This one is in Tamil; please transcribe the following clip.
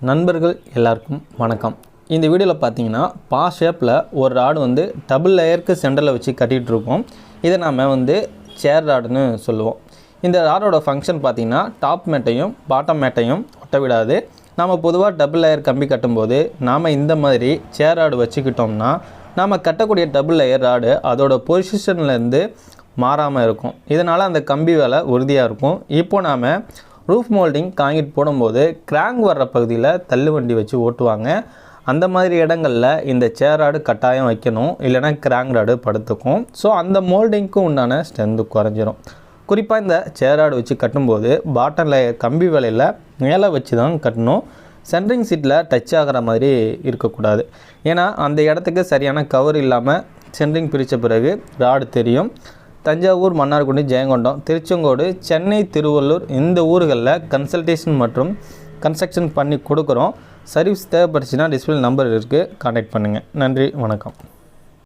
நண்பர்கள் எல்லாருக்கும் வணக்கம். இந்த வீடியோவில் பார்த்தீங்கன்னா ஷேப்பில் ஒரு ராடு வந்து டபுள் லேயருக்கு சென்டரில் வச்சு கட்டிகிட்டு இருக்கோம். இதை நாம் சேர் ராடுன்னு சொல்லுவோம். இந்த ராடோட ஃபங்க்ஷன் பார்த்திங்கன்னா டாப் மேட்டையும் பாட்டம் மேட்டையும் ஒட்ட விடாது. நாம் பொதுவாக டபுள் லேயர் கம்பி கட்டும்போது நாம் இந்த மாதிரி சேர் ராடு வச்சுக்கிட்டோம்னா நாம் கட்டக்கூடிய டபுள் லேயர் ராடு அதோட பொசிஷன்லேருந்து மாறாமல் இருக்கும். இதனால் அந்த கம்பி வேலை உறுதியாக இருக்கும். இப்போ நாம் ரூஃப் மோல்டிங் காங்கிரீட் போடும்போது கிராங்க் வர்ற பகுதியில் தள்ளு வண்டி வச்சு ஓட்டுவாங்க. அந்த மாதிரி இடங்களில் இந்த சேர் ராடு கட்டாயம் வைக்கணும், இல்லைனா கிராங்க் ராடு படுத்துக்கும். ஸோ அந்த மோல்டிங்க்கும் உண்டான ஸ்ட்ரென்த்து குறைஞ்சிரும். குறிப்பாக இந்த சேர் ராடு வச்சு கட்டும்போது பாட்டம் லேயர் கம்பி வேலையில் மேலே வச்சு தான் கட்டணும். சென்ட்ரிங் சீட்டில் டச் ஆகிற மாதிரி இருக்கக்கூடாது. ஏன்னா அந்த இடத்துக்கு சரியான கவர் இல்லாமல் சென்ட்ரிங் பிரித்த பிறகு ராடு தெரியும். தஞ்சாவூர், மன்னார்குடி, ஜெயங்கொண்டம், திருச்செங்கோடு, சென்னை, திருவள்ளூர் இந்த ஊர்களில் கன்சல்டேஷன் மற்றும் கன்ஸ்ட்ரக்ஷன் பண்ணி கொடுக்குறோம். சர்வீஸ் தேவைப்பட்டுச்சுன்னா டிஸ்பிளே நம்பர் இருக்குது, கான்டாக்ட் பண்ணுங்கள். நன்றி, வணக்கம்.